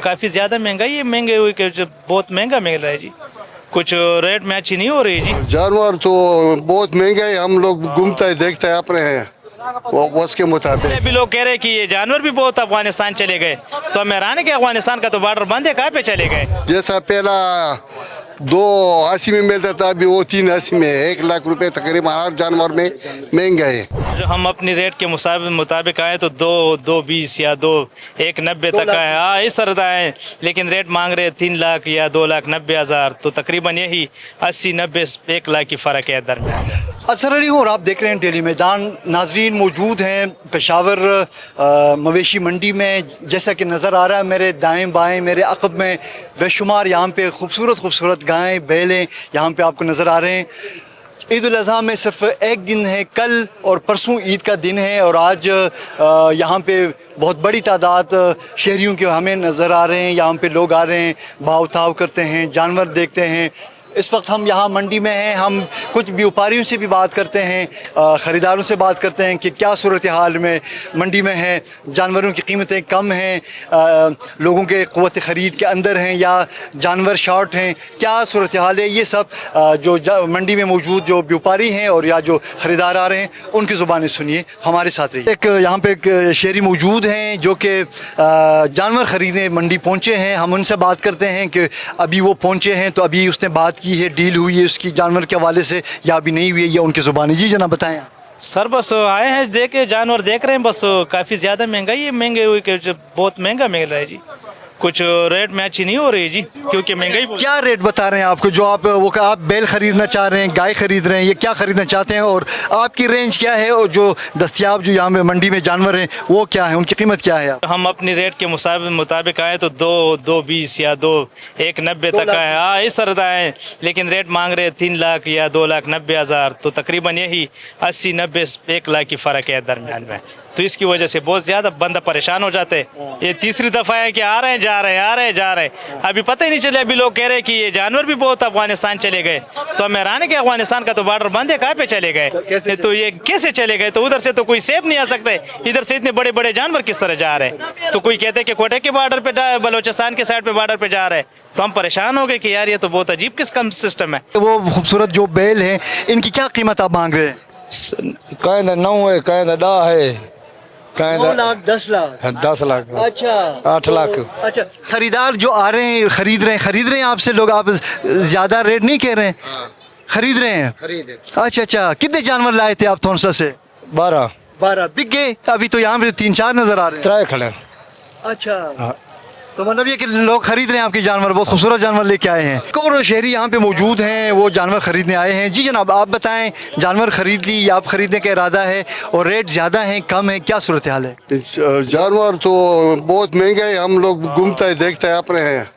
काफ़ी ज़्यादा महंगाई है, महंगे हुई कि बहुत महंगा मिल रहा है जी, कुछ रेट मैच ही नहीं हो रही जी। जानवर तो बहुत महंगा है, हम लोग घूमता है देखते हैं अपने हैं वो उसके मुताबिक। अभी लोग कह रहे हैं कि ये जानवर भी बहुत अफगानिस्तान चले गए, तो हमें हैरान है कि अफगानिस्तान का तो बॉर्डर बंद है, कहाँ पे चले गए? जैसा पहला 280 में मिलता था, अभी वो 380 में है। 1 लाख रुपए तकरीबन हर जानवर में महंगा है। जो हम अपनी रेट के मुताबिक आए तो 220 या 190 तक आए, हाँ इस तरह आए, लेकिन रेट मांग रहे 3 लाख या 2,90,000, तो तकरीबन यही 80-90 1 लाख की फ़र्क है दरमियान। असर अली हूँ और आप देख रहे हैं डेली मैदान। नाजरीन मौजूद हैं पेशावर मवेशी मंडी में। जैसा कि नज़र आ रहा है मेरे दाएं बाएं, मेरे अक़ब में बेशुमार यहाँ पे खूबसूरत गायें बैलें यहाँ पे आपको नज़र आ रहे हैं। ईद उल अज़हा में सिर्फ एक दिन है, कल और परसों ईद का दिन है, और आज यहाँ पे बहुत बड़ी तादाद शहरियों के हमें नज़र आ रहे हैं। यहाँ पे लोग आ रहे हैं, भाव ताव करते हैं, जानवर देखते हैं। इस वक्त हम यहाँ मंडी में हैं। हम कुछ व्यापारियों से भी बात करते हैं, ख़रीदारों से बात करते हैं कि क्या सूरत हाल में मंडी में है, जानवरों की कीमतें कम हैं, लोगों के क़ुव्वत ख़रीद के अंदर हैं या जानवर शॉर्ट हैं, क्या सूरत हाल है। ये सब जो मंडी में मौजूद जो व्यापारी हैं और या जो ख़रीदार आ रहे हैं उनकी ज़ुबानें सुनिए, हमारे साथ रहिए। एक यहाँ पे एक शहरी मौजूद हैं जो कि जानवर ख़रीदने मंडी पहुँचे हैं। हम उनसे बात करते हैं कि अभी वो पहुँचे हैं तो अभी उसने बात की है, डील हुई है उसकी जानवर के हवाले से या अभी नहीं हुई है, या उनकी ज़ुबानी। जी जनाब बताएं। सर बस आए हैं, देखे जानवर देख रहे हैं, बस काफ़ी ज़्यादा महंगाई है, महंगे हुई कि बहुत महंगा मिल रहा है जी, कुछ रेट मैच ही नहीं हो रही जी, क्योंकि महंगाई। क्या रेट बता रहे हैं आपको? जो आप बैल ख़रीदना चाह रहे हैं, गाय ख़रीद रहे हैं, ये क्या ख़रीदना चाहते हैं और आपकी रेंज क्या है, और जो दस्तियाब जो यहाँ पे मंडी में जानवर हैं वो क्या है, उनकी कीमत क्या है? हम अपनी रेट के मुताबिक आए तो 220 या 190 तक आए, हाँ इस तरह आए, लेकिन रेट मांग रहे 3 लाख या 2,90,000, तो तकरीबन यही 80-90 1 लाख की फ़र्क है दरमियान में। तो इसकी वजह से बहुत ज़्यादा बंदा परेशान हो जाते हैं। ये तीसरी दफ़ा है कि आ रहे हैं जा रहे हैं, अभी पता ही नहीं चले। अभी लोग कह रहे हैं कि ये जानवर भी बहुत अफगानिस्तान चले गए, तो हमें हैरान है कि अफगानिस्तान का तो बॉर्डर बंद है, कहाँ पे चले गए, तो ये कैसे चले गए? तो उधर से तो कोई सेफ नहीं आ सकते, इधर से इतने बड़े बड़े जानवर किस तरह जा रहे हैं? तो कोई कहते हैं कि कोटे के बॉर्डर पे, बलोचिस्तान के साइड पे बॉर्डर पे जा रहे हैं, तो हम परेशान हो गए कि यार ये तो बहुत अजीब किस्म सिस्टम है। वो खूबसूरत जो बैल हैं इनकी क्या कीमत आप मांग रहे हैं? कहीं 9 है, कहीं 10 है, 9 लाख 10 लाख 10 लाख, अच्छा 8 लाख। अच्छा, खरीदार जो आ रहे हैं खरीद रहे हैं आपसे लोग, आप ज्यादा रेट नहीं कह रहे हैं? खरीद रहे हैं। अच्छा, कितने जानवर लाए थे आप थोनसा से? 12 बिक गए? अभी तो यहाँ पे 3-4 नजर आ रहे हैं। 3 खड़े। अच्छा, तो मतलब ये कि लोग खरीद रहे हैं आपके जानवर, बहुत खूबसूरत जानवर लेके आए हैं। और शहरी यहाँ पे मौजूद हैं, वो जानवर खरीदने आए हैं। जी जनाब आप बताएं, जानवर खरीद ली या आप खरीदने का इरादा है, और रेट ज़्यादा है कम है, क्या सूरत हाल है? जानवर तो बहुत महंगा है, हम लोग घूमता है देखते हैं अपने हैं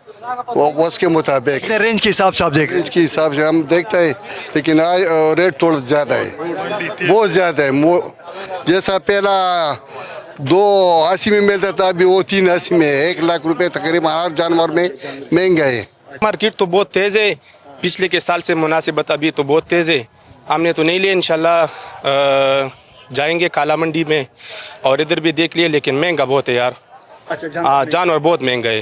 वो उसके मुताबिक। रेंज के हिसाब से आप देख रहे हैं? रेंज के हिसाब से हम देखते हैं, लेकिन आज रेट थोड़ा ज़्यादा है, बहुत ज़्यादा है। जैसा पहला 280 में मिलता था, अभी वो 380 में है। 1 लाख रुपए तकरीबन हर जानवर में महंगा है। मार्केट तो बहुत तेज़ है, पिछले के साल से मुनासिबत अभी तो बहुत तेज़ है। हमने तो नहीं लिए, इंशाल्लाह जाएंगे काला मंडी में और इधर भी देख लिए, लेकिन महंगा बहुत है यार। अच्छा, जानवर बहुत महंगा है,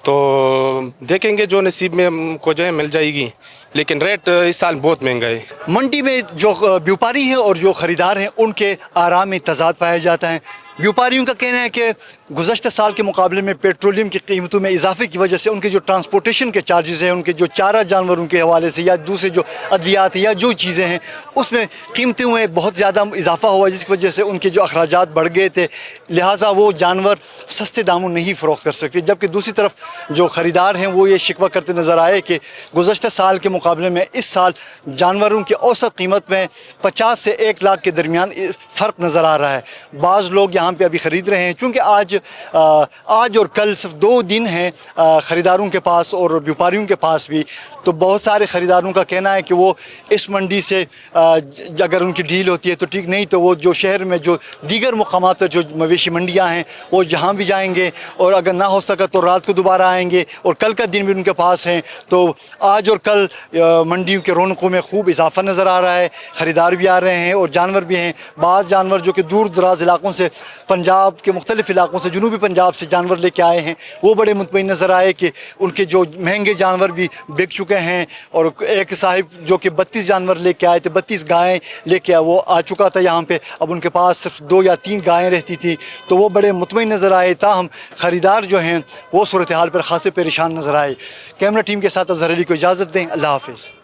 तो देखेंगे जो नसीब में हमको जो है मिल जाएगी, लेकिन रेट इस साल बहुत महंगा है। मंडी में जो व्यापारी हैं और जो ख़रीदार हैं उनके आराम में तज़ाद पाया जाता है। व्यापारियों का कहना है कि गुज़श्ता साल के मुकाबले में पेट्रोलियम की कीमतों में इजाफे की वजह से उनके जो ट्रांसपोर्टेशन के चार्जेस हैं, उनके जो चारा जानवरों के हवाले से या दूसरे जो अद्वियात या जो चीज़ें हैं उसमें कीमतों में बहुत ज़्यादा इजाफा हुआ, जिसकी वजह से उनके जो अखराजात बढ़ गए थे, लिहाजा वो जानवर सस्ते दामों नहीं फ़रोख्त कर सकते। जबकि दूसरी तरफ जो ख़रीदार हैं वो ये शिकवा करते नज़र आए कि गुज़श्ता साल के मुकाबले में इस साल जानवरों की औसत कीमत में 50 से 1 लाख के दरमियान फ़र्क नज़र आ रहा है। बाज़ लोग यहाँ पे अभी ख़रीद रहे हैं, क्योंकि आज और कल सिर्फ 2 दिन हैं ख़रीदारों के पास और व्यापारियों के पास भी, तो बहुत सारे ख़रीदारों का कहना है कि वो इस मंडी से अगर उनकी डील होती है तो ठीक, नहीं तो वो जो शहर में जो दीगर मुकामात पर जो मवेशी मंडियाँ हैं वो जहाँ भी जाएंगे, और अगर ना हो सका तो रात को दोबारा आएंगे, और कल का दिन भी उनके पास हैं। तो आज और कल मंडियों के रौनकों में खूब इजाफा नज़र आ रहा है, ख़रीदार भी आ रहे हैं और जानवर भी हैं। बाज़ जानवर जो कि दूर दराज इलाकों से पंजाब के मुख्तलिफ़ इलाकों से, जनूबी पंजाब से जानवर लेके आए हैं, वो बड़े मुतमईन नज़र आए कि उनके जो महंगे जानवर भी बिक चुके हैं। और एक साहिब जो कि 32 जानवर लेके आए थे, 32 गायें लेके आए, वो आ चुका था यहाँ पे, अब उनके पास सिर्फ 2 या 3 गायें रहती थी, तो वो बड़े मुतमईन नज़र आए। ताहम ख़रीदार जो हैं वो सूरत हाल पर ख़ासे परेशान नज़र आए। कैमरा टीम के साथ अज़हर अली को इजाज़त दें, अल्लाह हाफ़िज़।